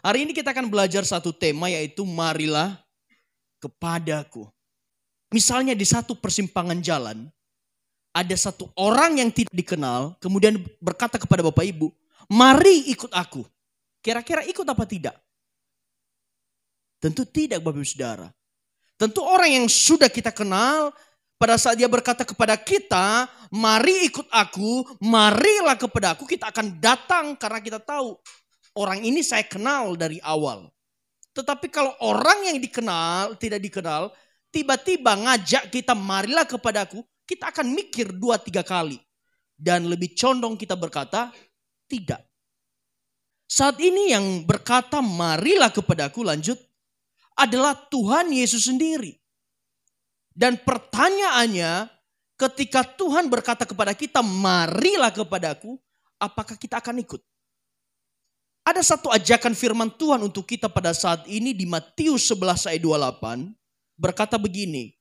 Hari ini kita akan belajar satu tema yaitu marilah kepadaku. Misalnya di satu persimpangan jalan, ada satu orang yang tidak dikenal, kemudian berkata kepada Bapak Ibu, mari ikut aku. Kira-kira ikut apa tidak? Tentu tidak Bapak Ibu Saudara. Tentu orang yang sudah kita kenal, pada saat dia berkata kepada kita, mari ikut aku, marilah kepada aku, kita akan datang karena kita tahu orang ini saya kenal dari awal. Tetapi kalau orang yang dikenal, tidak dikenal, tiba-tiba ngajak kita marilah kepadaku, kita akan mikir 2-3 kali. Dan lebih condong kita berkata, tidak. Saat ini yang berkata marilah kepadaku, lanjut, adalah Tuhan Yesus sendiri. Dan pertanyaannya, ketika Tuhan berkata kepada kita, marilah kepadaku, apakah kita akan ikut? Ada satu ajakan firman Tuhan untuk kita pada saat ini di Matius 11 ayat 28, berkata begini,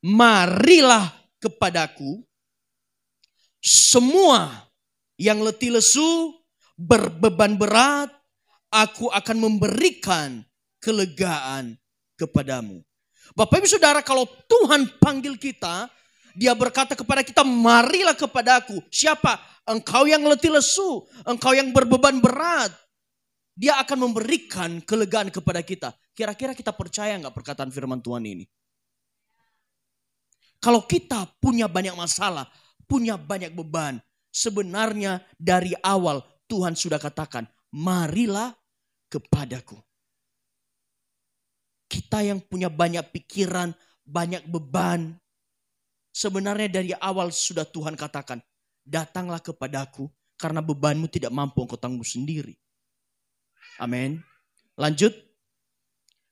marilah kepadaku, semua yang letih lesu, berbeban berat, aku akan memberikan kelegaan kepadamu. Bapak Ibu Saudara, kalau Tuhan panggil kita, dia berkata kepada kita, marilah kepadaku. Siapa? Engkau yang letih lesu, engkau yang berbeban berat. Dia akan memberikan kelegaan kepada kita. Kira-kira kita percaya nggak perkataan firman Tuhan ini? Kalau kita punya banyak masalah, punya banyak beban, sebenarnya dari awal Tuhan sudah katakan, marilah kepadaku. Kita yang punya banyak pikiran, banyak beban. Sebenarnya dari awal sudah Tuhan katakan, datanglah kepadaku karena bebanmu tidak mampu engkau tanggung sendiri. Amin. Lanjut.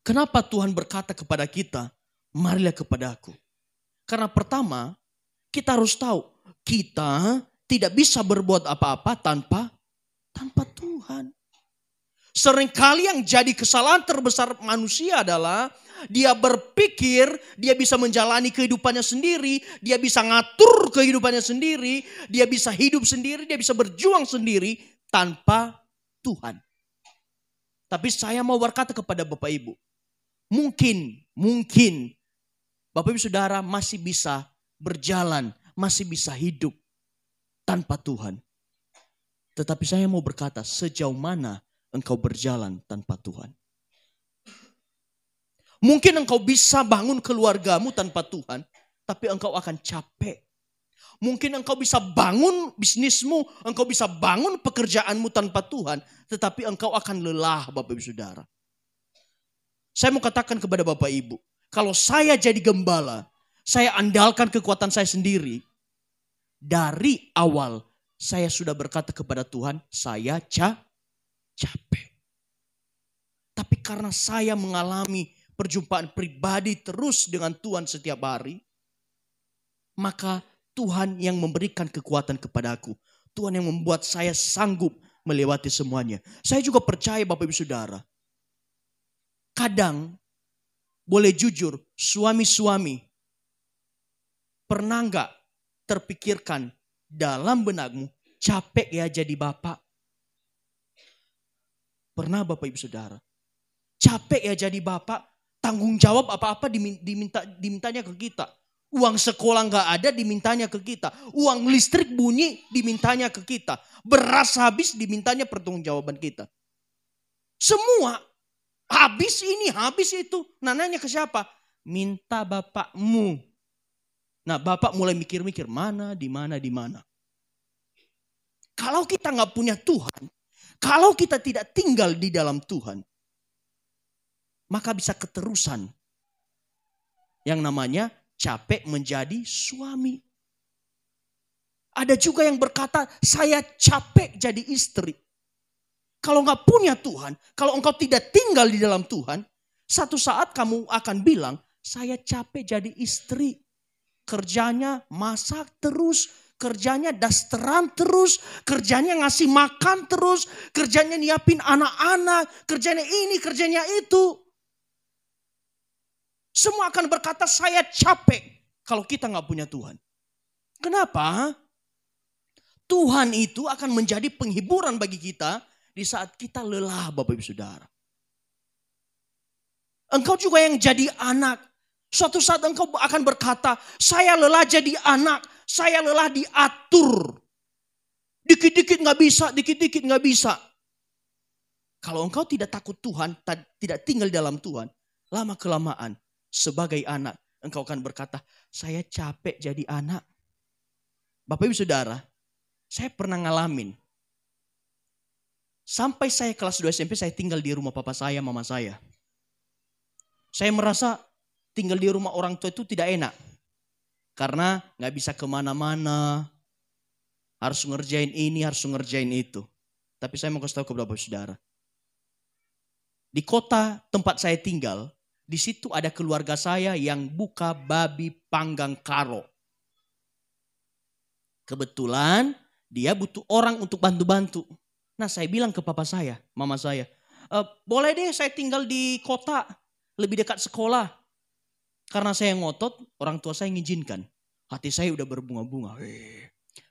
Kenapa Tuhan berkata kepada kita, marilah kepadaku? Karena pertama, kita harus tahu, kita tidak bisa berbuat apa-apa tanpa Tuhan. Seringkali yang jadi kesalahan terbesar manusia adalah dia berpikir dia bisa menjalani kehidupannya sendiri, dia bisa ngatur kehidupannya sendiri, dia bisa hidup sendiri, dia bisa berjuang sendiri tanpa Tuhan. Tapi saya mau berkata kepada Bapak Ibu, mungkin Bapak Ibu Saudara masih bisa berjalan, masih bisa hidup tanpa Tuhan. Tetapi saya mau berkata, sejauh mana engkau berjalan tanpa Tuhan? Mungkin engkau bisa bangun keluargamu tanpa Tuhan, tapi engkau akan capek. Mungkin engkau bisa bangun bisnismu, engkau bisa bangun pekerjaanmu tanpa Tuhan, tetapi engkau akan lelah Bapak Ibu Saudara. Saya mau katakan kepada Bapak Ibu, kalau saya jadi gembala, saya andalkan kekuatan saya sendiri. Dari awal saya sudah berkata kepada Tuhan, saya capek. Tapi karena saya mengalami perjumpaan pribadi terus dengan Tuhan setiap hari, maka Tuhan yang memberikan kekuatan kepadaku. Tuhan yang membuat saya sanggup melewati semuanya. Saya juga percaya Bapak Ibu Saudara, kadang boleh jujur, suami-suami pernah enggak terpikirkan dalam benakmu, capek ya jadi bapak? Pernah Bapak Ibu Saudara? Capek ya jadi bapak, tanggung jawab apa-apa dimintanya ke kita. Uang sekolah nggak ada dimintanya ke kita. Uang listrik bunyi dimintanya ke kita. Beras habis dimintanya pertanggungjawaban kita. Semua habis ini, habis itu. Nah, nanya ke siapa? Minta bapakmu. Nah, bapak mulai mikir-mikir di mana. Kalau kita nggak punya Tuhan, kalau kita tidak tinggal di dalam Tuhan, maka bisa keterusan yang namanya capek menjadi suami. Ada juga yang berkata, saya capek jadi istri. Kalau nggak punya Tuhan, kalau engkau tidak tinggal di dalam Tuhan, satu saat kamu akan bilang, saya capek jadi istri. Kerjanya masak terus, kerjanya dasteran terus, kerjanya ngasih makan terus, kerjanya nyiapin anak-anak, kerjanya ini, kerjanya itu. Semua akan berkata saya capek kalau kita nggak punya Tuhan. Kenapa? Tuhan itu akan menjadi penghiburan bagi kita di saat kita lelah Bapak Ibu Saudara. Engkau juga yang jadi anak. Suatu saat engkau akan berkata, saya lelah jadi anak, saya lelah diatur. Dikit-dikit gak bisa, dikit-dikit gak bisa. Kalau engkau tidak takut Tuhan, tidak tinggal dalam Tuhan, lama-kelamaan sebagai anak, engkau akan berkata, saya capek jadi anak. Bapak Ibu Saudara, saya pernah ngalamin. Sampai saya kelas 2 SMP, saya tinggal di rumah papa saya, mama saya. Saya merasa tinggal di rumah orang tua itu tidak enak. Karena gak bisa kemana-mana. Harus ngerjain ini, harus ngerjain itu. Tapi saya mau kasih tahu kepada Bapak Saudara. Di kota tempat saya tinggal, di situ ada keluarga saya yang buka babi panggang karo. Kebetulan dia butuh orang untuk bantu-bantu. Nah saya bilang ke papa saya, mama saya, boleh deh saya tinggal di kota, lebih dekat sekolah. Karena saya ngotot, orang tua saya mengizinkan. Hati saya udah berbunga-bunga.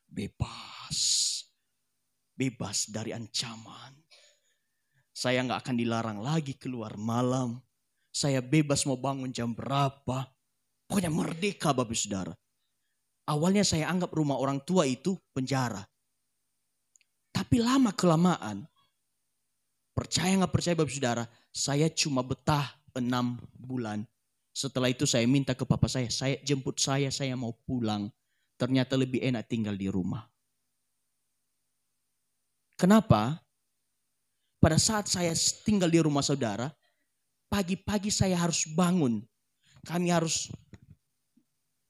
Bebas. Bebas dari ancaman. Saya gak akan dilarang lagi keluar malam. Saya bebas mau bangun jam berapa. Pokoknya merdeka Bapak Saudara. Awalnya saya anggap rumah orang tua itu penjara. Tapi lama kelamaan. Percaya gak percaya Bapak Saudara. Saya cuma betah 6 bulan. Setelah itu saya minta ke papa saya jemput saya mau pulang. Ternyata lebih enak tinggal di rumah. Kenapa? Pada saat saya tinggal di rumah saudara, pagi-pagi saya harus bangun. Kami harus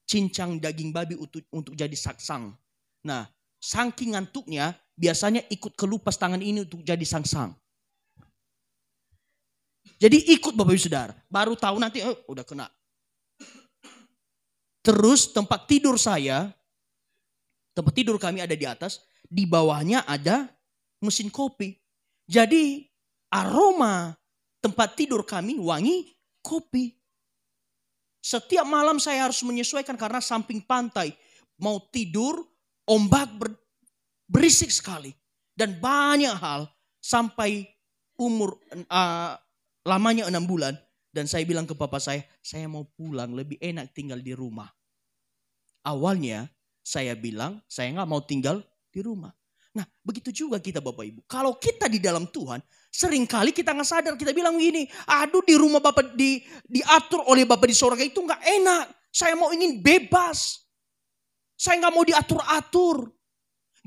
cincang daging babi untuk jadi saksang. Nah, saking ngantuknya biasanya ikut kelupas tangan ini untuk jadi sangsang. Jadi ikut Bapak Ibu Saudara. Baru tahu nanti udah kena. Terus tempat tidur kami ada di atas. Di bawahnya ada mesin kopi. Jadi aroma tempat tidur kami wangi kopi. Setiap malam saya harus menyesuaikan karena samping pantai. Mau tidur ombak berisik sekali. Dan banyak hal sampai umur lamanya 6 bulan. Dan saya bilang ke papa saya mau pulang, lebih enak tinggal di rumah. Awalnya saya bilang saya gak mau tinggal di rumah. Nah begitu juga kita Bapak Ibu. Kalau kita di dalam Tuhan, seringkali kita gak sadar. Kita bilang begini, aduh di rumah Bapak diatur oleh Bapak di surga itu gak enak. Saya mau ingin bebas. Saya gak mau diatur-atur.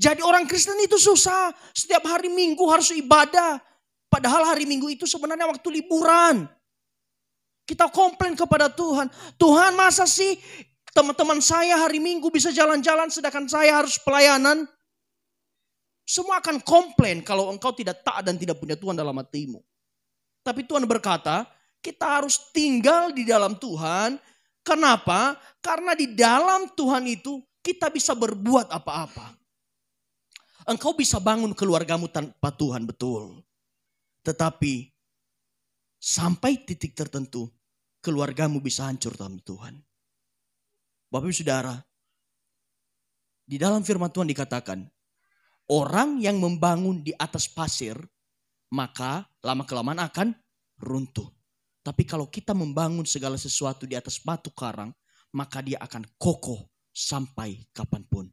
Jadi orang Kristen itu susah. Setiap hari Minggu harus ibadah. Padahal hari Minggu itu sebenarnya waktu liburan. Kita komplain kepada Tuhan. Tuhan masa sih teman-teman saya hari Minggu bisa jalan-jalan sedangkan saya harus pelayanan. Semua akan komplain kalau engkau tidak taat dan tidak punya Tuhan dalam hatimu. Tapi Tuhan berkata kita harus tinggal di dalam Tuhan. Kenapa? Karena di dalam Tuhan itu kita bisa berbuat apa-apa. Engkau bisa bangun keluargamu tanpa Tuhan, betul. Tetapi sampai titik tertentu keluargamu bisa hancur tanpa Tuhan. Bapak Ibu Saudara, di dalam firman Tuhan dikatakan, orang yang membangun di atas pasir, maka lama-kelamaan akan runtuh. Tapi kalau kita membangun segala sesuatu di atas batu karang, maka dia akan kokoh sampai kapanpun.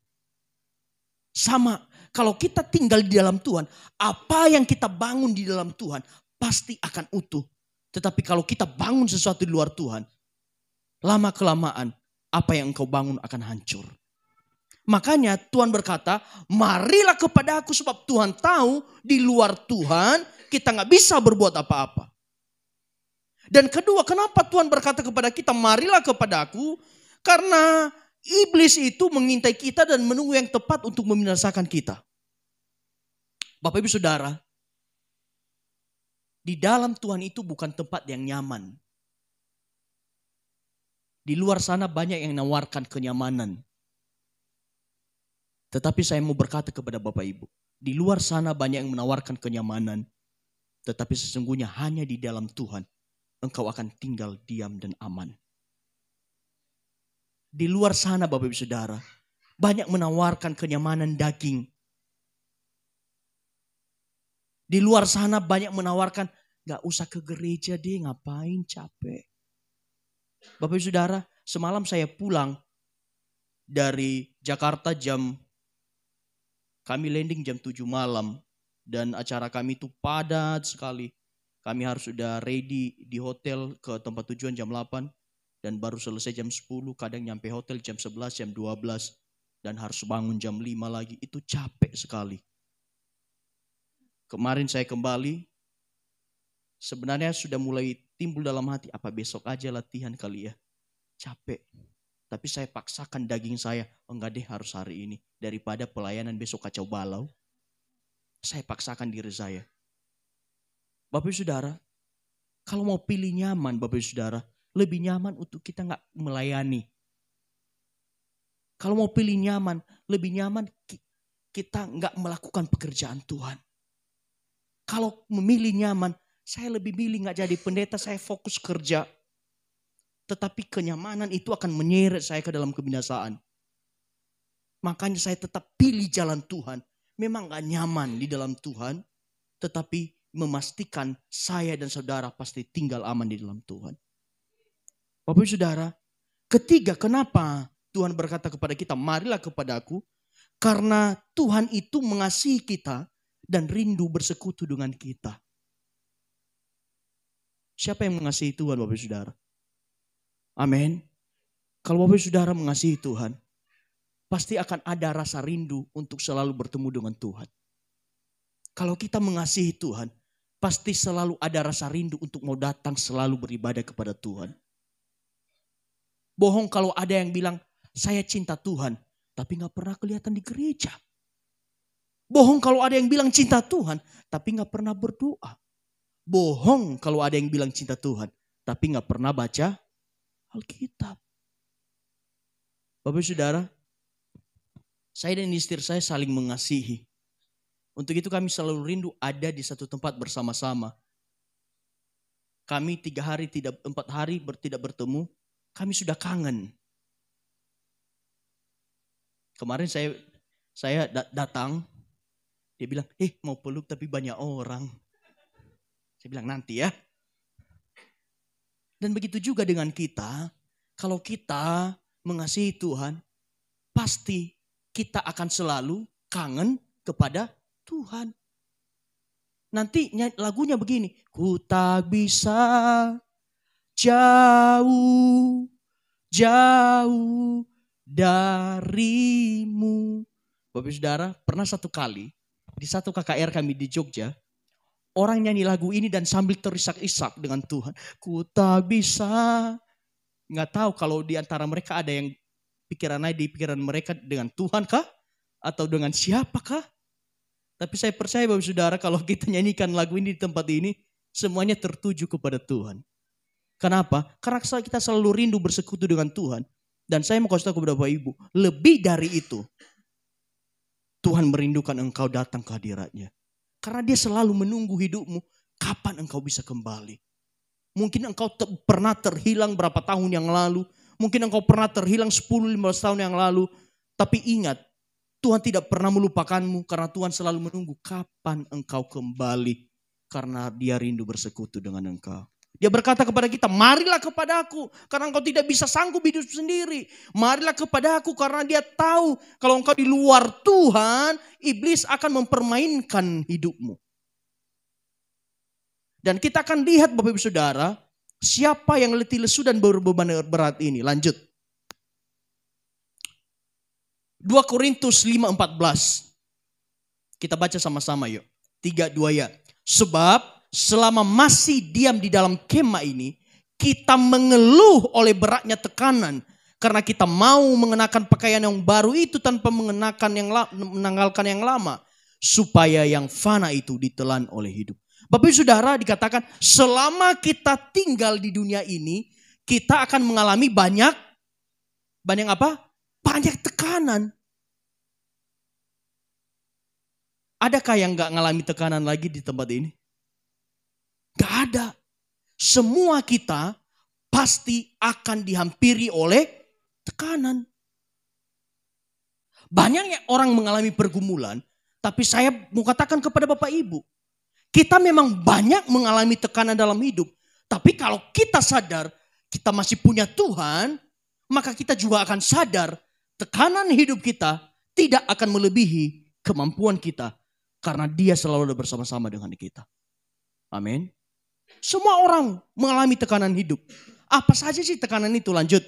Sama, kalau kita tinggal di dalam Tuhan, apa yang kita bangun di dalam Tuhan pasti akan utuh. Tetapi kalau kita bangun sesuatu di luar Tuhan, lama-kelamaan apa yang engkau bangun akan hancur. Makanya Tuhan berkata, marilah kepada aku sebab Tuhan tahu di luar Tuhan kita gak bisa berbuat apa-apa. Dan kedua, kenapa Tuhan berkata kepada kita, marilah kepada aku? Karena iblis itu mengintai kita dan menunggu yang tepat untuk membinasakan kita. Bapak Ibu Saudara, di dalam Tuhan itu bukan tempat yang nyaman. Di luar sana banyak yang menawarkan kenyamanan. Tetapi saya mau berkata kepada Bapak Ibu, di luar sana banyak yang menawarkan kenyamanan. Tetapi sesungguhnya hanya di dalam Tuhan engkau akan tinggal diam dan aman. Di luar sana Bapak Ibu Saudara, banyak menawarkan kenyamanan daging. Di luar sana banyak menawarkan Gak usah ke gereja deh, ngapain, capek. Bapak Ibu Saudara, semalam saya pulang dari Jakarta kami landing jam 7 malam. Dan acara kami itu padat sekali. Kami harus sudah ready di hotel ke tempat tujuan jam 8. Dan baru selesai jam 10, kadang nyampe hotel jam 11, jam 12. Dan harus bangun jam 5 lagi, itu capek sekali. Kemarin saya kembali, sebenarnya sudah mulai timbul dalam hati, apa besok aja latihan kali ya. Capek. Tapi saya paksakan daging saya, enggak deh harus hari ini. Daripada pelayanan besok kacau balau. Saya paksakan diri saya. Bapak Ibu Saudara, kalau mau pilih nyaman Bapak Ibu Saudara, lebih nyaman untuk kita enggak melayani. Kalau mau pilih nyaman, lebih nyaman kita enggak melakukan pekerjaan Tuhan. Kalau memilih nyaman, saya lebih milih enggak jadi pendeta, saya fokus kerja. Tetapi kenyamanan itu akan menyeret saya ke dalam kebinasaan. Makanya saya tetap pilih jalan Tuhan. Memang gak nyaman di dalam Tuhan. Tetapi memastikan saya dan saudara pasti tinggal aman di dalam Tuhan. Bapak Ibu Saudara. Ketiga, kenapa Tuhan berkata kepada kita, marilah kepadaku. Karena Tuhan itu mengasihi kita dan rindu bersekutu dengan kita. Siapa yang mengasihi Tuhan Bapak Ibu Saudara? Amin. Kalau Bapak Ibu Saudara mengasihi Tuhan, pasti akan ada rasa rindu untuk selalu bertemu dengan Tuhan. Kalau kita mengasihi Tuhan, pasti selalu ada rasa rindu untuk mau datang selalu beribadah kepada Tuhan. Bohong kalau ada yang bilang, saya cinta Tuhan, tapi gak pernah kelihatan di gereja. Bohong kalau ada yang bilang cinta Tuhan, tapi gak pernah berdoa. Bohong kalau ada yang bilang cinta Tuhan, tapi gak pernah baca Alkitab. Bapak Saudara, saya dan istri saya saling mengasihi. Untuk itu kami selalu rindu ada di satu tempat bersama-sama. Kami 4 hari tidak bertemu, kami sudah kangen. Kemarin saya datang, dia bilang, mau peluk tapi banyak orang. Saya bilang nanti ya. Dan begitu juga dengan kita, kalau kita mengasihi Tuhan, pasti kita akan selalu kangen kepada Tuhan. Nanti lagunya begini, ku tak bisa jauh darimu. Bapak Saudara, pernah satu kali di satu KKR kami di Jogja, orang nyanyi lagu ini dan sambil terisak-isak dengan Tuhan. Ku tak bisa. Nggak tahu kalau di antara mereka ada yang di pikiran mereka dengan Tuhan kah? Atau dengan siapakah? Tapi saya percaya Bapak Saudara kalau kita nyanyikan lagu ini di tempat ini, semuanya tertuju kepada Tuhan. Kenapa? Karena kita selalu rindu bersekutu dengan Tuhan. Dan saya mau kasih tahu kepada Bapak Ibu, lebih dari itu, Tuhan merindukan engkau datang ke hadiratnya. Karena dia selalu menunggu hidupmu, kapan engkau bisa kembali. Mungkin engkau pernah terhilang berapa tahun yang lalu. Mungkin engkau pernah terhilang 10-15 tahun yang lalu. Tapi ingat, Tuhan tidak pernah melupakanmu karena Tuhan selalu menunggu kapan engkau kembali. Karena dia rindu bersekutu dengan engkau. Dia berkata kepada kita, marilah kepadaku karena engkau tidak bisa sanggup hidup sendiri. Marilah kepadaku karena dia tahu kalau engkau di luar Tuhan, iblis akan mempermainkan hidupmu. Dan kita akan lihat Bapak Ibu Saudara, siapa yang letih lesu dan berbeban berat ini. Lanjut. 2 Korintus 5:14. Kita baca sama-sama yuk. 3-2 ya. Sebab selama masih diam di dalam kemah ini, kita mengeluh oleh beratnya tekanan. Karena kita mau mengenakan pakaian yang baru itu tanpa menanggalkan yang lama. Supaya yang fana itu ditelan oleh hidup. Bapak Ibu Saudara, dikatakan selama kita tinggal di dunia ini, kita akan mengalami banyak apa? Banyak tekanan. Adakah yang gak ngalami tekanan lagi di tempat ini? Gak ada. Semua kita pasti akan dihampiri oleh tekanan. Banyaknya orang mengalami pergumulan, tapi saya mau katakan kepada Bapak Ibu, Kita memang banyak mengalami tekanan dalam hidup. Tapi kalau kita sadar kita masih punya Tuhan, maka kita juga akan sadar tekanan hidup kita tidak akan melebihi kemampuan kita. Karena Dia selalu ada bersama-sama dengan kita. Amin. Semua orang mengalami tekanan hidup. Apa saja sih tekanan itu? Lanjut.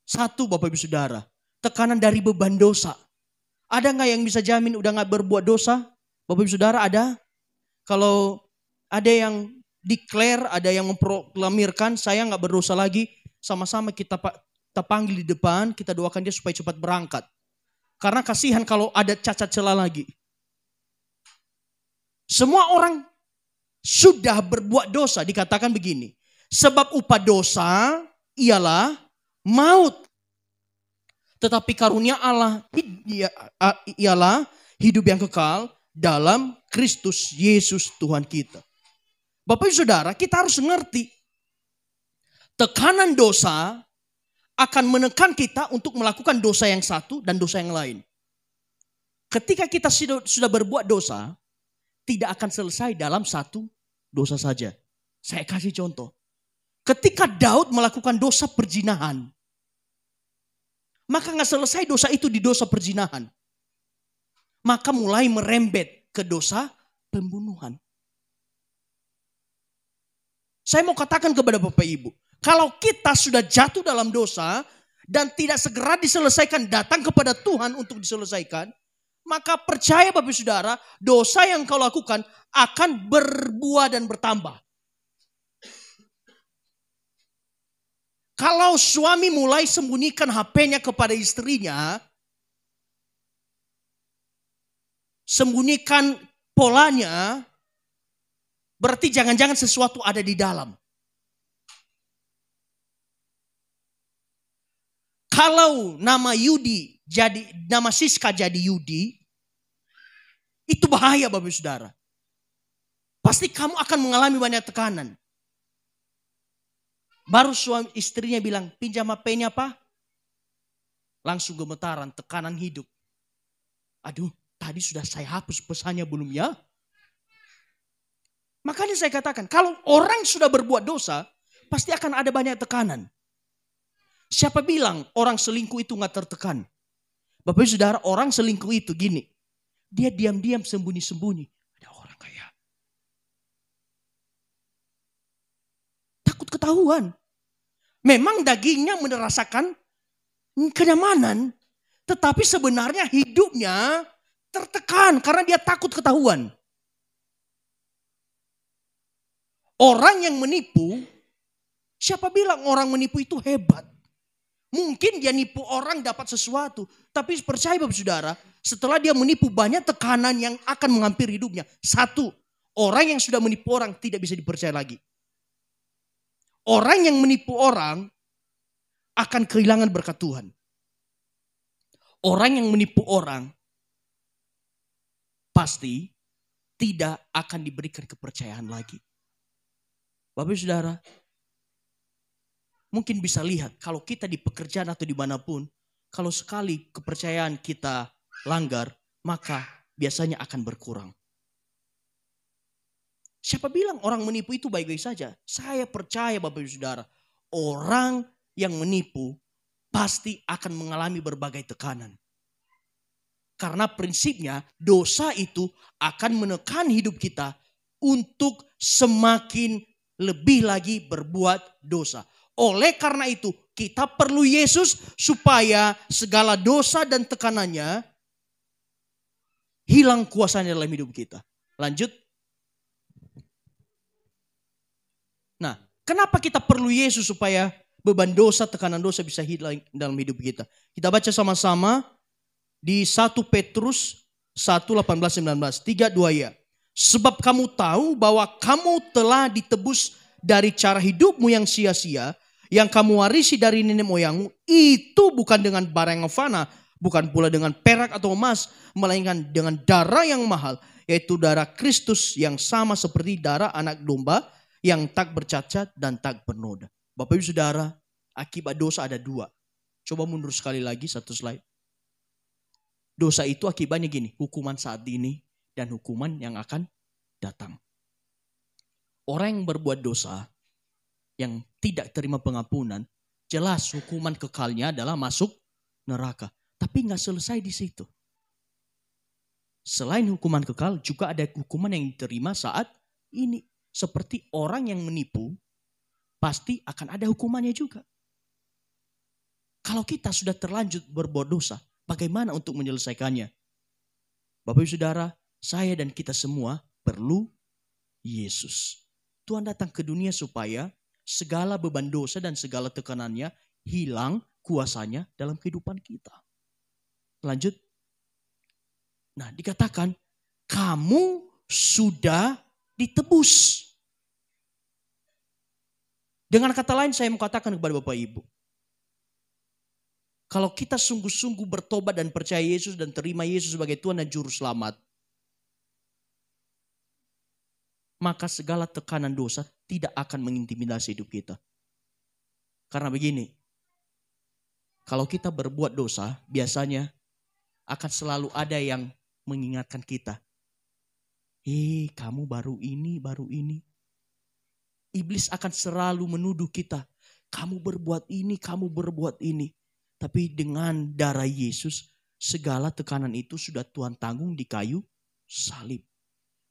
Satu, Bapak Ibu Saudara. Tekanan dari beban dosa. Ada nggak yang bisa jamin udah nggak berbuat dosa? Bapak Ibu Saudara ada? Kalau ada yang declare, ada yang memproklamirkan saya nggak berdosa lagi. Sama-sama kita panggil di depan, kita doakan dia supaya cepat berangkat. Karena kasihan kalau ada cacat celah lagi. Semua orang sudah berbuat dosa, dikatakan begini. Sebab upah dosa ialah maut. Tetapi karunia Allah ialah hidup yang kekal dalam Kristus Yesus Tuhan kita. Bapak Ibu Saudara, kita harus mengerti. Tekanan dosa akan menekan kita untuk melakukan dosa yang satu dan dosa yang lain. Ketika kita sudah berbuat dosa, tidak akan selesai dalam satu dosa saja. Saya kasih contoh. Ketika Daud melakukan dosa perzinahan, maka nggak selesai dosa itu di dosa perzinahan. Maka mulai merembet ke dosa pembunuhan. Saya mau katakan kepada Bapak Ibu, kalau kita sudah jatuh dalam dosa dan tidak segera diselesaikan, datang kepada Tuhan untuk diselesaikan, maka percaya Bapak Ibu Saudara, dosa yang kau lakukan akan berbuah dan bertambah. Kalau suami mulai sembunyikan HP-nya kepada istrinya, sembunyikan polanya, berarti jangan-jangan sesuatu ada di dalam. Kalau nama Siska jadi Yudi, itu bahaya Bapak Ibu Saudara. Pasti kamu akan mengalami banyak tekanan. Baru suami istrinya bilang, pinjam HP-nya Pak. Langsung gemetaran, tekanan hidup. Aduh, tadi sudah saya hapus pesannya belum ya? Makanya saya katakan, kalau orang sudah berbuat dosa, pasti akan ada banyak tekanan. Siapa bilang orang selingkuh itu gak tertekan? Bapak Ibu Saudara, orang selingkuh itu gini. Dia diam-diam sembunyi-sembunyi. Ada orang kayak takut ketahuan. Memang dagingnya merasakan kenyamanan. Tetapi sebenarnya hidupnya tertekan karena dia takut ketahuan. Orang yang menipu, siapa bilang orang menipu itu hebat? Mungkin dia nipu orang dapat sesuatu. Tapi percaya Bapak Saudara, setelah dia menipu banyak tekanan yang akan menghampiri hidupnya. Satu, orang yang sudah menipu orang tidak bisa dipercaya lagi. Orang yang menipu orang akan kehilangan berkat Tuhan. Orang yang menipu orang pasti tidak akan diberikan kepercayaan lagi. Bapak Saudara, mungkin bisa lihat kalau kita di pekerjaan atau dimanapun, kalau sekali kepercayaan kita langgar, maka biasanya akan berkurang. Siapa bilang orang menipu itu baik-baik saja? Saya percaya Bapak Ibu Saudara, orang yang menipu pasti akan mengalami berbagai tekanan. Karena prinsipnya dosa itu akan menekan hidup kita untuk semakin lebih lagi berbuat dosa. Oleh karena itu kita perlu Yesus supaya segala dosa dan tekanannya hilang kuasanya dalam hidup kita. Lanjut. Nah, kenapa kita perlu Yesus supaya beban dosa, tekanan dosa bisa hilang dalam hidup kita? Kita baca sama-sama di 1 Petrus 1:18-19. 3-2 ya. Sebab kamu tahu bahwa kamu telah ditebus dari cara hidupmu yang sia-sia, yang kamu warisi dari nenek moyangmu, itu bukan dengan barang yang fana, bukan pula dengan perak atau emas, melainkan dengan darah yang mahal, yaitu darah Kristus yang sama seperti darah anak domba, yang tak bercacat dan tak bernoda. Bapak Ibu Saudara, akibat dosa ada dua. Coba mundur sekali lagi satu slide. Dosa itu akibatnya gini, hukuman saat ini dan hukuman yang akan datang. Orang yang berbuat dosa, yang tidak terima pengampunan, jelas hukuman kekalnya adalah masuk neraka. Tapi nggak selesai di situ. Selain hukuman kekal, juga ada hukuman yang diterima saat ini. Seperti orang yang menipu, pasti akan ada hukumannya juga. Kalau kita sudah terlanjur berbuat dosa, bagaimana untuk menyelesaikannya? Bapak Ibu Saudara, saya dan kita semua perlu Yesus. Tuhan datang ke dunia supaya segala beban dosa dan segala tekanannya hilang kuasanya dalam kehidupan kita. Lanjut. Nah, dikatakan kamu sudah ditebus. Dengan kata lain saya mau katakan kepada Bapak Ibu. Kalau kita sungguh-sungguh bertobat dan percaya Yesus dan terima Yesus sebagai Tuhan dan Juru Selamat, maka segala tekanan dosa tidak akan mengintimidasi hidup kita. Karena begini, kalau kita berbuat dosa, biasanya akan selalu ada yang mengingatkan kita. Kamu baru ini. Iblis akan selalu menuduh kita. Kamu berbuat ini. Tapi dengan darah Yesus, segala tekanan itu sudah Tuhan tanggung di kayu salib.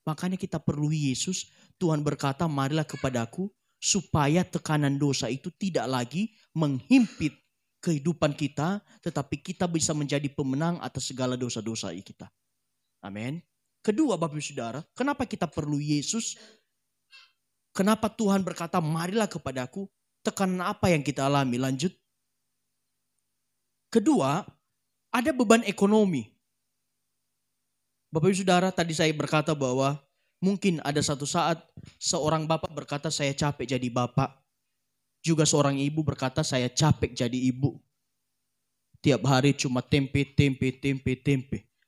Makanya kita perlu Yesus. Tuhan berkata, marilah kepadaku supaya tekanan dosa itu tidak lagi menghimpit kehidupan kita. Tetapi kita bisa menjadi pemenang atas segala dosa-dosa kita. Amin. Kedua Bapak Ibu Saudara, kenapa kita perlu Yesus? Kenapa Tuhan berkata, marilah kepadaku? Tekanan apa yang kita alami? Lanjut. Kedua, ada beban ekonomi. Bapak Ibu Saudara, tadi saya berkata bahwa mungkin ada satu saat seorang bapak berkata saya capek jadi bapak. Juga seorang ibu berkata saya capek jadi ibu. Tiap hari cuma tempe.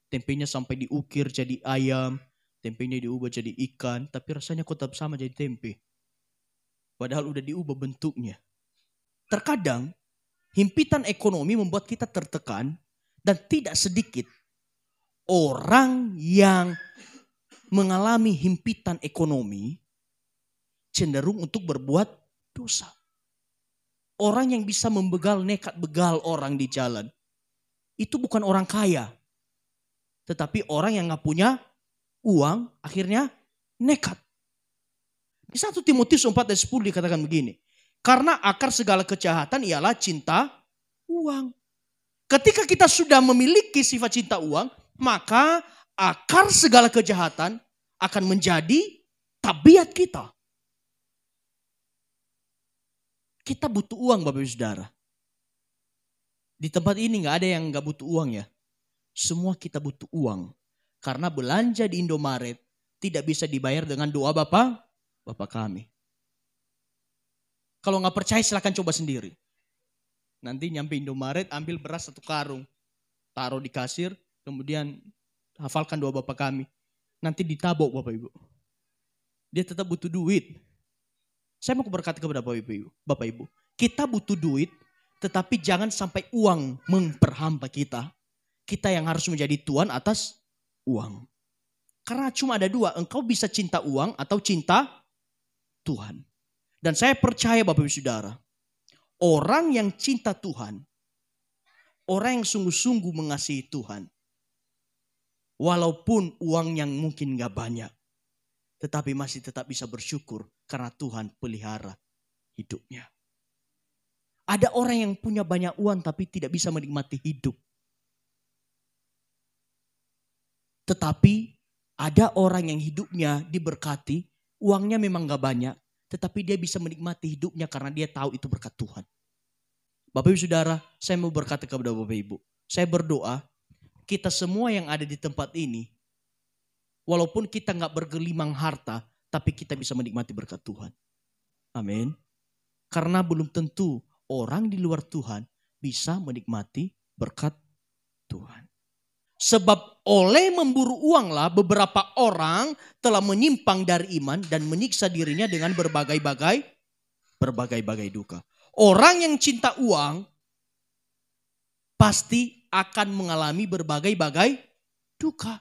Tempenya sampai diukir jadi ayam. Tempenya diubah jadi ikan. Tapi rasanya kok tetap sama jadi tempe. Padahal udah diubah bentuknya. Terkadang himpitan ekonomi membuat kita tertekan. Dan tidak sedikit orang yang mengalami himpitan ekonomi cenderung untuk berbuat dosa. Orang yang bisa nekat begal orang di jalan. Itu bukan orang kaya. Tetapi orang yang gak punya uang akhirnya nekat. Di 1 Timotius 4:10 dikatakan begini. Karena akar segala kejahatan ialah cinta uang. Ketika kita sudah memiliki sifat cinta uang, maka akar segala kejahatan akan menjadi tabiat kita. Kita butuh uang Bapak Ibu Saudara. Di tempat ini gak ada yang gak butuh uang ya. Semua kita butuh uang. Karena belanja di Indomaret tidak bisa dibayar dengan doa Bapak kami. Kalau gak percaya silakan coba sendiri. Nanti nyampe Indomaret ambil beras 1 karung. Taruh di kasir. Kemudian hafalkan doa Bapak kami. Nanti ditabok Bapak Ibu. Dia tetap butuh duit. Saya mau berkata kepada Bapak Ibu. Kita butuh duit. Tetapi jangan sampai uang memperhambat kita. Kita yang harus menjadi tuan atas uang. Karena cuma ada 2. Engkau bisa cinta uang atau cinta Tuhan. Dan saya percaya Bapak Ibu Saudara. Orang yang cinta Tuhan. Orang yang sungguh-sungguh mengasihi Tuhan. Walaupun uang yang mungkin gak banyak. Tetapi masih tetap bisa bersyukur. Karena Tuhan pelihara hidupnya. Ada orang yang punya banyak uang tapi tidak bisa menikmati hidup. Tetapi ada orang yang hidupnya diberkati, uangnya memang gak banyak, tetapi dia bisa menikmati hidupnya karena dia tahu itu berkat Tuhan. Bapak Ibu Saudara, saya mau berkata kepada Bapak Ibu, saya berdoa, kita semua yang ada di tempat ini, walaupun kita gak bergelimang harta, tapi kita bisa menikmati berkat Tuhan. Amin. Karena belum tentu orang di luar Tuhan bisa menikmati berkat Tuhan. Sebab oleh memburu uanglah beberapa orang telah menyimpang dari iman dan menyiksa dirinya dengan berbagai-bagai duka. Orang yang cinta uang pasti akan mengalami berbagai-bagai duka.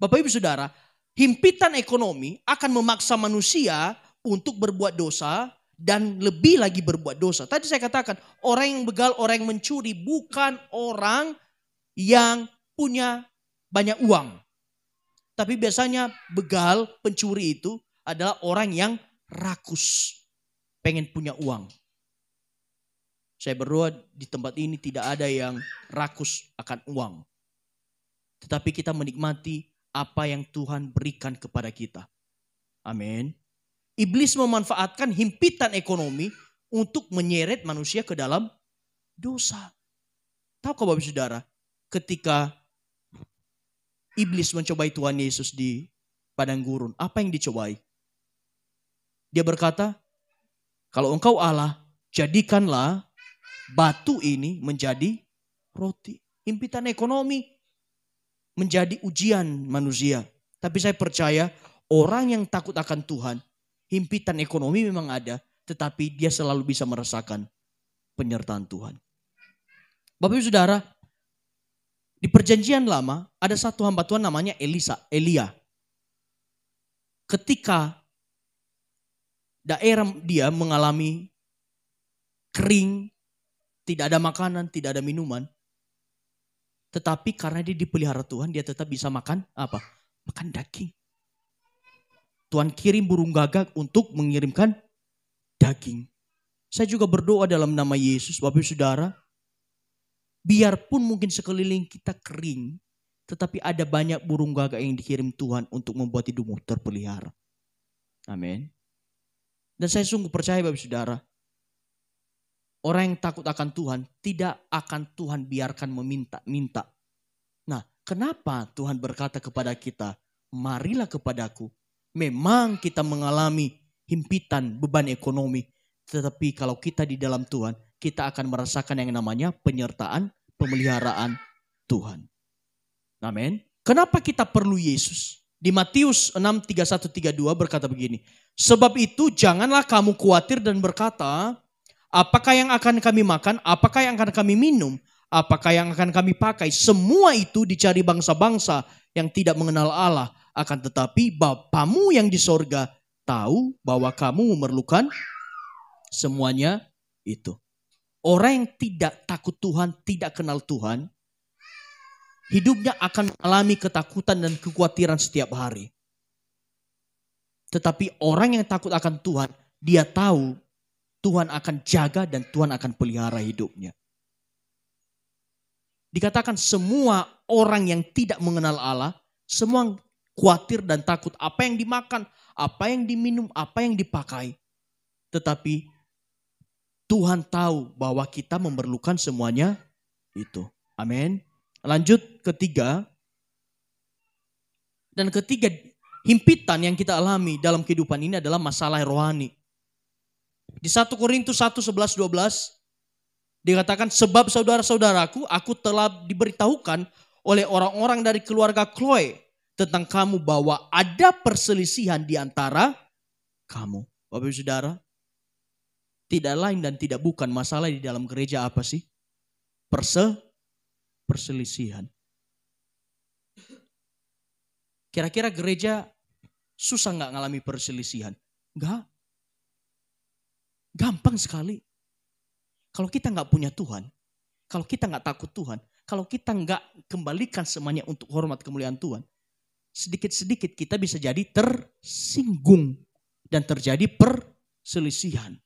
Bapak Ibu Saudara, himpitan ekonomi akan memaksa manusia untuk berbuat dosa dan lebih lagi berbuat dosa. Tadi saya katakan, orang yang begal, orang yang mencuri bukan orang yang punya banyak uang. Tapi biasanya begal, pencuri itu adalah orang yang rakus, pengen punya uang. Saya berdoa di tempat ini tidak ada yang rakus akan uang. Tetapi kita menikmati apa yang Tuhan berikan kepada kita. Amin. Iblis memanfaatkan himpitan ekonomi untuk menyeret manusia ke dalam dosa. Tahukah Bapak Saudara, ketika iblis mencobai Tuhan Yesus di padang gurun, apa yang dicobai? Dia berkata, kalau engkau Allah, jadikanlah batu ini menjadi roti. Himpitan ekonomi menjadi ujian manusia. Tapi saya percaya orang yang takut akan Tuhan, himpitan ekonomi memang ada, tetapi dia selalu bisa merasakan penyertaan Tuhan. Bapak Ibu Saudara, di perjanjian lama ada satu hamba Tuhan namanya Elia. Ketika daerah dia mengalami kering, tidak ada makanan, tidak ada minuman. Tetapi karena dia dipelihara Tuhan, dia tetap bisa makan apa? Makan daging. Tuhan kirim burung gagak untuk mengirimkan daging. Saya juga berdoa dalam nama Yesus, Bapak Ibu Saudara. Biarpun mungkin sekeliling kita kering, tetapi ada banyak burung gagak yang dikirim Tuhan untuk membuat hidupmu terpelihara. Amin. Dan saya sungguh percaya Bapak Ibu Saudara, orang yang takut akan Tuhan tidak akan Tuhan biarkan meminta-minta. Nah, kenapa Tuhan berkata kepada kita, marilah kepadaku. Memang kita mengalami himpitan beban ekonomi. Tetapi kalau kita di dalam Tuhan, kita akan merasakan yang namanya penyertaan, pemeliharaan Tuhan. Amin. Kenapa kita perlu Yesus? Di Matius 6:31-32 berkata begini. Sebab itu janganlah kamu khawatir dan berkata, apakah yang akan kami makan? Apakah yang akan kami minum? Apakah yang akan kami pakai? Semua itu dicari bangsa-bangsa yang tidak mengenal Allah. Akan tetapi Bapamu yang di sorga tahu bahwa kamu memerlukan semuanya itu. Orang yang tidak takut Tuhan, tidak kenal Tuhan, hidupnya akan mengalami ketakutan dan kekhawatiran setiap hari. Tetapi orang yang takut akan Tuhan, dia tahu Tuhan akan jaga dan Tuhan akan pelihara hidupnya. Dikatakan semua orang yang tidak mengenal Allah, semua khawatir dan takut apa yang dimakan, apa yang diminum, apa yang dipakai. Tetapi Tuhan tahu bahwa kita memerlukan semuanya itu. Amin. Lanjut ketiga. Dan ketiga, himpitan yang kita alami dalam kehidupan ini adalah masalah rohani. Di 1 Korintus 1:11-12 dikatakan, sebab saudara-saudaraku, aku telah diberitahukan oleh orang-orang dari keluarga Chloe tentang kamu bahwa ada perselisihan di antara kamu. Bapak Ibu Saudara, tidak lain dan tidak bukan masalah di dalam gereja apa sih? Perselisihan. Kira-kira gereja susah nggak ngalami perselisihan? Enggak. Gampang sekali. Kalau kita nggak punya Tuhan, kalau kita nggak takut Tuhan, kalau kita nggak kembalikan semuanya untuk hormat kemuliaan Tuhan, sedikit-sedikit kita bisa jadi tersinggung dan terjadi perselisihan.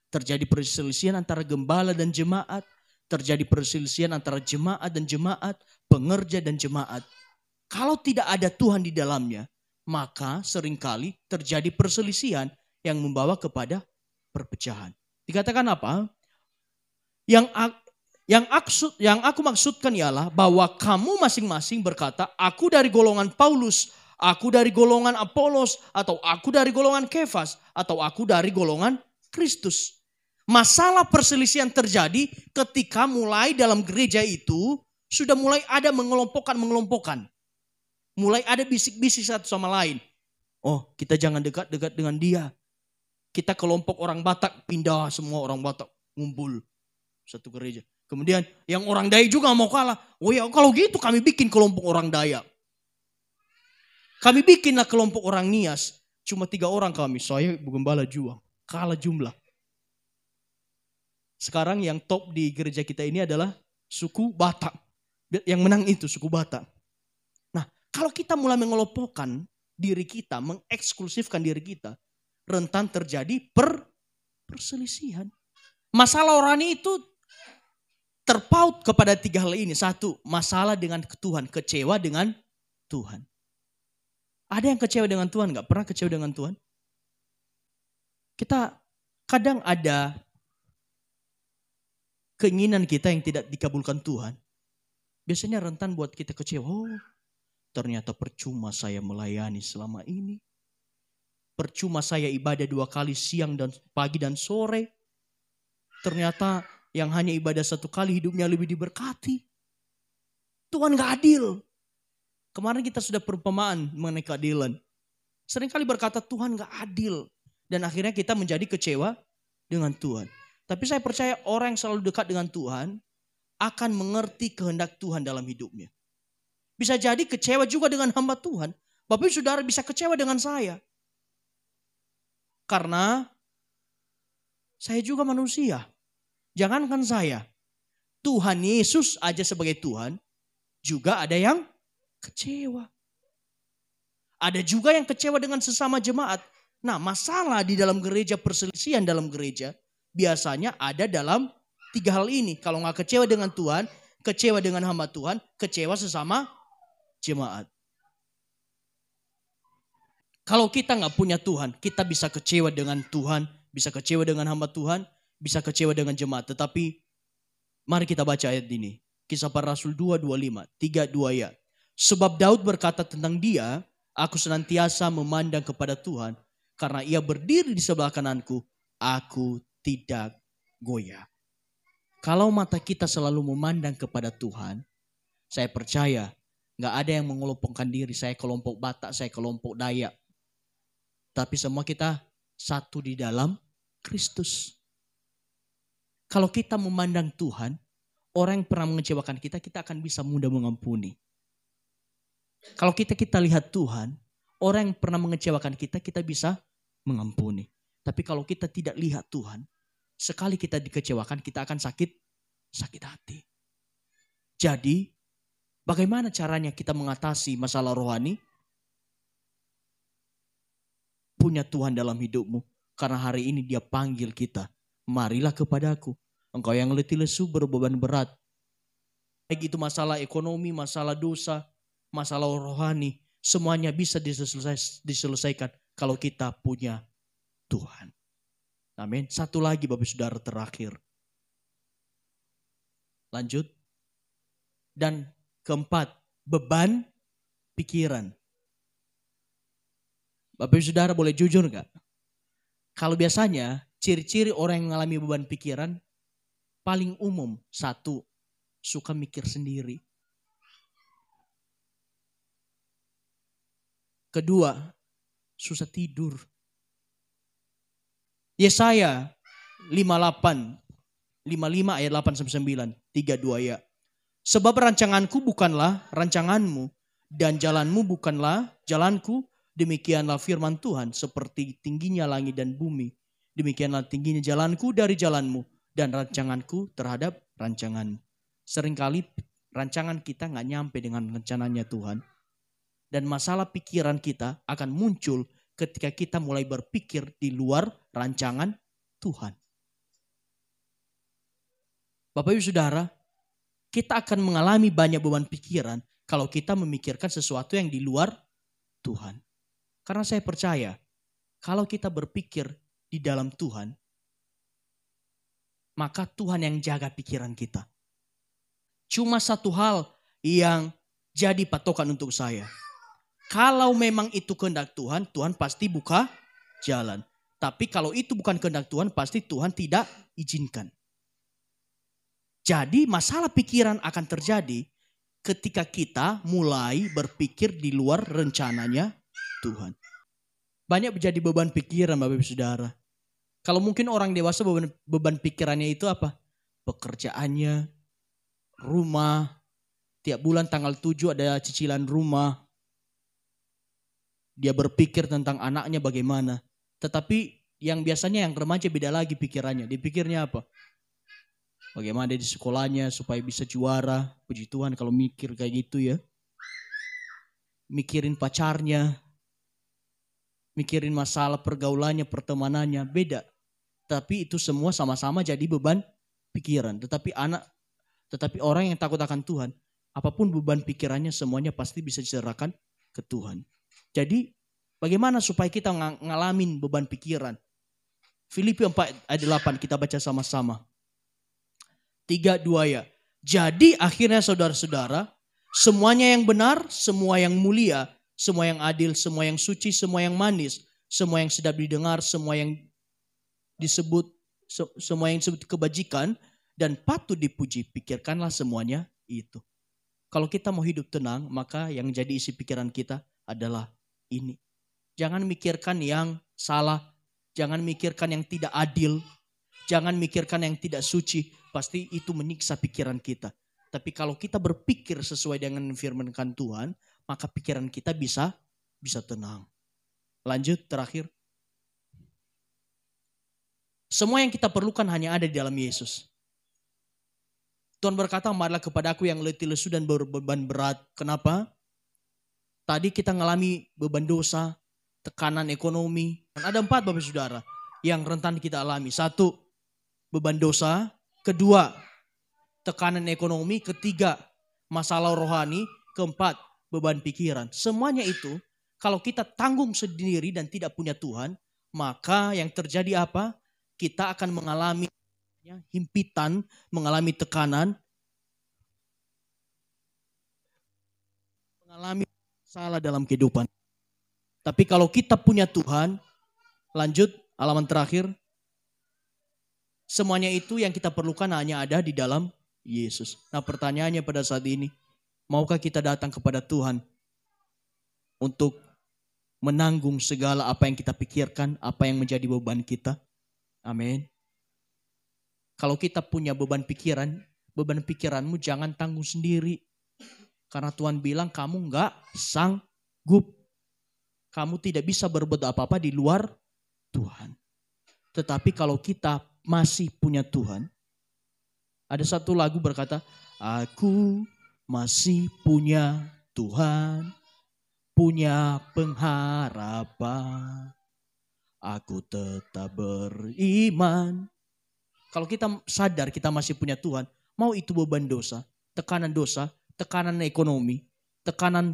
Terjadi perselisihan antara gembala dan jemaat, terjadi perselisihan antara jemaat dan jemaat, pengerja dan jemaat. Kalau tidak ada Tuhan di dalamnya, maka seringkali terjadi perselisihan yang membawa kepada perpecahan. Dikatakan apa? Yang aku maksudkan ialah bahwa kamu masing-masing berkata, aku dari golongan Paulus, aku dari golongan Apolos, atau aku dari golongan Kefas, atau aku dari golongan Kristus. Masalah perselisihan terjadi ketika mulai dalam gereja itu sudah mulai ada mengelompokkan. Mulai ada bisik-bisik satu sama lain. Oh, kita jangan dekat-dekat dengan dia. Kita kelompok orang Batak, pindah semua orang Batak, ngumpul satu gereja. Kemudian yang orang Dayak juga mau kalah. Oh ya, kalau gitu kami bikin kelompok orang Dayak. Kami bikinlah kelompok orang Nias. Cuma 3 orang kami. Saya Gembala Juang. Kalah jumlah. Sekarang yang top di gereja kita ini adalah suku Batak. Yang menang itu suku Batak. Nah, kalau kita mulai mengelompokkan diri kita, mengeksklusifkan diri kita, rentan terjadi perselisihan. Masalah rohani itu terpaut kepada 3 hal ini. 1, masalah dengan Tuhan, kecewa dengan Tuhan. Ada yang kecewa dengan Tuhan? Gak pernah kecewa dengan Tuhan? Kita kadang ada keinginan kita yang tidak dikabulkan Tuhan. Biasanya rentan buat kita kecewa. Oh, ternyata percuma saya melayani selama ini. Percuma saya ibadah 2 kali siang dan pagi dan sore. Ternyata yang hanya ibadah 1 kali hidupnya lebih diberkati. Tuhan gak adil. Kemarin kita sudah perumpamaan mengenai keadilan. Seringkali berkata Tuhan gak adil. Dan akhirnya kita menjadi kecewa dengan Tuhan. Tapi saya percaya orang yang selalu dekat dengan Tuhan akan mengerti kehendak Tuhan dalam hidupnya. Bisa jadi kecewa juga dengan hamba Tuhan. Bapak Ibu Saudara bisa kecewa dengan saya. Karena saya juga manusia. Jangankan saya. Tuhan Yesus aja sebagai Tuhan. Juga ada yang kecewa. Ada juga yang kecewa dengan sesama jemaat. Nah, masalah di dalam gereja, perselisihan dalam gereja biasanya ada dalam 3 hal ini. Kalau nggak kecewa dengan Tuhan, kecewa dengan hamba Tuhan, kecewa sesama jemaat. Kalau kita nggak punya Tuhan, kita bisa kecewa dengan Tuhan, bisa kecewa dengan hamba Tuhan, bisa kecewa dengan jemaat. Tetapi mari kita baca ayat ini. Kisah Para Rasul 2:25, 3:2 ya. Sebab Daud berkata tentang dia, aku senantiasa memandang kepada Tuhan, karena ia berdiri di sebelah kananku, aku tidak goyah. Kalau mata kita selalu memandang kepada Tuhan, saya percaya gak ada yang mengelompokkan diri, saya kelompok Batak, saya kelompok Dayak. Tapi semua kita satu di dalam Kristus. Kalau kita memandang Tuhan, orang yang pernah mengecewakan kita, kita akan bisa mudah mengampuni. Kalau kita lihat Tuhan, orang yang pernah mengecewakan kita, kita bisa mengampuni. Tapi kalau kita tidak lihat Tuhan, sekali kita dikecewakan, kita akan sakit hati. Jadi, bagaimana caranya kita mengatasi masalah rohani? Punya Tuhan dalam hidupmu. Karena hari ini dia panggil kita. Marilah kepadaku. Engkau yang letih lesu berbeban berat. Baik itu masalah ekonomi, masalah dosa, masalah rohani. Semuanya bisa diselesaikan kalau kita punya Tuhan. Amin. Satu lagi Bapak Saudara terakhir. Lanjut. Dan keempat, beban pikiran. Bapak Saudara boleh jujur gak? Kalau biasanya ciri-ciri orang yang mengalami beban pikiran paling umum. 1, suka mikir sendiri. 2, susah tidur. Yesaya 58, 55 ayat 8-9, 3:2 ya. Sebab rancanganku bukanlah rancanganmu dan jalanmu bukanlah jalanku. Demikianlah firman Tuhan, seperti tingginya langit dan bumi. Demikianlah tingginya jalanku dari jalanmu dan rancanganku terhadap rancanganmu. Seringkali rancangan kita gak nyampe dengan rencananya Tuhan. Dan masalah pikiran kita akan muncul ketika kita mulai berpikir di luar rancangan Tuhan. Bapak Ibu Saudara, kita akan mengalami banyak beban pikiran kalau kita memikirkan sesuatu yang di luar Tuhan. Karena saya percaya, kalau kita berpikir di dalam Tuhan, maka Tuhan yang jaga pikiran kita. Cuma satu hal yang jadi patokan untuk saya. Kalau memang itu kehendak Tuhan, Tuhan pasti buka jalan. Tapi kalau itu bukan kehendak Tuhan, pasti Tuhan tidak izinkan. Jadi masalah pikiran akan terjadi ketika kita mulai berpikir di luar rencananya Tuhan. Banyak menjadi beban pikiran Bapak Ibu Saudara. Kalau mungkin orang dewasa beban pikirannya itu apa? Pekerjaannya, rumah, tiap bulan tanggal 7 ada cicilan rumah. Dia berpikir tentang anaknya bagaimana. Tetapi yang biasanya yang remaja beda lagi pikirannya. Dia pikirnya apa? Bagaimana di sekolahnya supaya bisa juara. Puji Tuhan kalau mikir kayak gitu ya. Mikirin pacarnya. Mikirin masalah pergaulannya, pertemanannya. Beda. Tapi itu semua sama-sama jadi beban pikiran. Tetapi orang yang takut akan Tuhan, apapun beban pikirannya semuanya pasti bisa diserahkan ke Tuhan. Jadi bagaimana supaya kita ngalamin beban pikiran? Filipi 4 ayat 8 kita baca sama-sama. 3, 2 ya. Jadi akhirnya saudara-saudara, semuanya yang benar, semua yang mulia, semua yang adil, semua yang suci, semua yang manis, semua yang sedap didengar, semua yang disebut kebajikan dan patut dipuji, pikirkanlah semuanya itu. Kalau kita mau hidup tenang, maka yang jadi isi pikiran kita adalah ini. Jangan mikirkan yang salah, jangan mikirkan yang tidak adil, jangan mikirkan yang tidak suci, pasti itu menyiksa pikiran kita. Tapi kalau kita berpikir sesuai dengan firman Tuhan, maka pikiran kita bisa tenang. Lanjut terakhir. Semua yang kita perlukan hanya ada di dalam Yesus. Tuhan berkata, marilah kepada aku yang letih lesu dan berbeban berat. Kenapa? Tadi kita ngalami beban dosa, tekanan ekonomi. Dan ada 4 Bapak Saudara yang rentan kita alami. 1, beban dosa. 2, tekanan ekonomi. 3, masalah rohani. 4, beban pikiran. Semuanya itu kalau kita tanggung sendiri dan tidak punya Tuhan, maka yang terjadi apa? Kita akan mengalami himpitan, mengalami tekanan, mengalami salah dalam kehidupan. Tapi kalau kita punya Tuhan, lanjut halaman terakhir, semuanya itu yang kita perlukan hanya ada di dalam Yesus. Nah pertanyaannya pada saat ini, maukah kita datang kepada Tuhan untuk menanggung segala apa yang kita pikirkan, apa yang menjadi beban kita? Amin. Kalau kita punya beban pikiranmu jangan tanggung sendiri. Karena Tuhan bilang kamu enggak sanggup. Kamu tidak bisa berbuat apa-apa di luar Tuhan. Tetapi kalau kita masih punya Tuhan. Ada satu lagu berkata, aku masih punya Tuhan. Punya pengharapan. Aku tetap beriman. Kalau kita sadar kita masih punya Tuhan, mau itu beban dosa, tekanan ekonomi, tekanan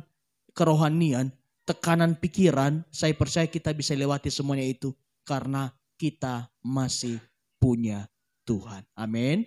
kerohanian, tekanan pikiran, saya percaya kita bisa lewati semuanya itu karena kita masih punya Tuhan. Amin.